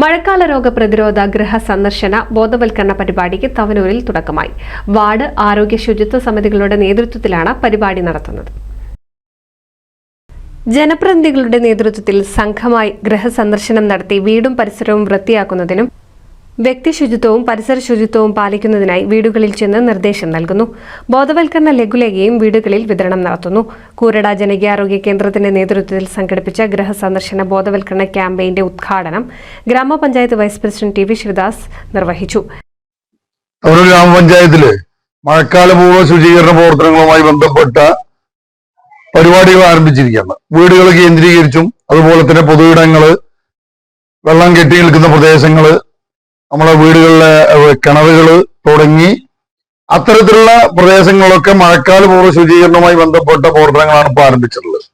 മഴക്കാല രോഗ പ്രതിരോധ ഗൃഹ സന്ദർശന ബോധവൽക്കരണ പരിപാടിക്ക് തവനൂരിൽ തുടക്കമായി. വാർഡ് ആരോഗ്യ ശുചിത്വ സമിതികളുടെ നേതൃത്വത്തിലാണ് പരിപാടി നടത്തുന്നത്. ജനപ്രതിനിധികളുടെ നേതൃത്വത്തിൽ സംഘമായി ഗൃഹസന്ദർശനം നടത്തി വീടും പരിസരവും വൃത്തിയാക്കുന്നതിനും വ്യക്തി ശുചിത്വവും പരിസര ശുചിത്വവും പാലിക്കുന്നതിനായി വീടുകളിൽ ചെന്ന് നിർദ്ദേശം നൽകുന്നു. ബോധവൽക്കരണ ലഘുലേഖയും വീടുകളിൽ വിതരണം നടത്തുന്നു. കൂരട ജനകീയാരോഗ്യ കേന്ദ്രത്തിന്റെ നേതൃത്വത്തിൽ സംഘടിപ്പിച്ച ഗൃഹസന്ദർശന ബോധവൽക്കരണ ക്യാമ്പയിന്റെ ഉദ്ഘാടനം ഗ്രാമപഞ്ചായത്ത് വൈസ് പ്രസിഡന്റ് ടി.വി. ശിവദാസ് നിർവഹിച്ചു. ഗ്രാമപഞ്ചായത്തില് മഴക്കാലപൂർവ്വ ശുചീകരണ പ്രവർത്തനങ്ങളുമായി ബന്ധപ്പെട്ട പരിപാടികൾ ആരംഭിച്ചിരിക്കുകയാണ്. വീടുകൾ കേന്ദ്രീകരിച്ചും അതുപോലെ തന്നെ പൊതുയിടങ്ങള്, വെള്ളം കെട്ടി നിൽക്കുന്ന പ്രദേശങ്ങള്, നമ്മളെ വീടുകളിലെ കിണറുകൾ തുടങ്ങി അത്തരത്തിലുള്ള പ്രദേശങ്ങളിലൊക്കെ മഴക്കാലപൂർവ്വ ശുചീകരണവുമായി ബന്ധപ്പെട്ട പ്രവർത്തനങ്ങളാണ് ഇപ്പോൾ ആരംഭിച്ചിട്ടുള്ളത്.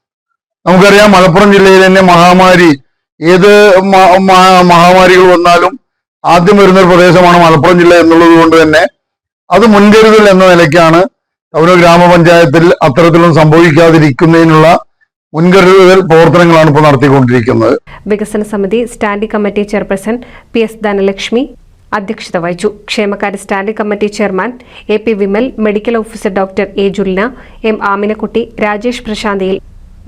നമുക്കറിയാം, മലപ്പുറം ജില്ലയിൽ തന്നെ ഏത് മഹാമാരികൾ വന്നാലും ആദ്യം വരുന്നൊരു പ്രദേശമാണ് മലപ്പുറം ജില്ല എന്നുള്ളത് കൊണ്ട് തന്നെ അത് മുൻകരുതൽ എന്ന നിലയ്ക്കാണ് തവനൂർ ഗ്രാമപഞ്ചായത്തിൽ അത്തരത്തിലൊന്നും സംഭവിക്കാതിരിക്കുന്നതിനുള്ള മുൻകരുതൽ പ്രവർത്തനങ്ങളാണ് ഇപ്പോൾ നടത്തിക്കൊണ്ടിരിക്കുന്നത്. വികസന സമിതി standing committee chairperson PS. Dhanalakshmi അധ്യക്ഷത വഹിച്ചു. ക്ഷേമകാര്യ standing committee chairman AP. Vimal, medical officer doctor A. Julna, M. Aminakutty, Rajesh പ്രശാന്തിയിൽ,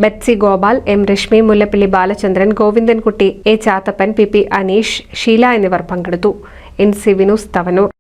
Betsy Gopal, M. Rashmi, Mullappally Balachandran, Govindankutty, A. Chathappan, PP. Aneesh, Sheela എന്നിവർ പങ്കെടുത്തു. NC വിനൂസ്, തവനൂർ.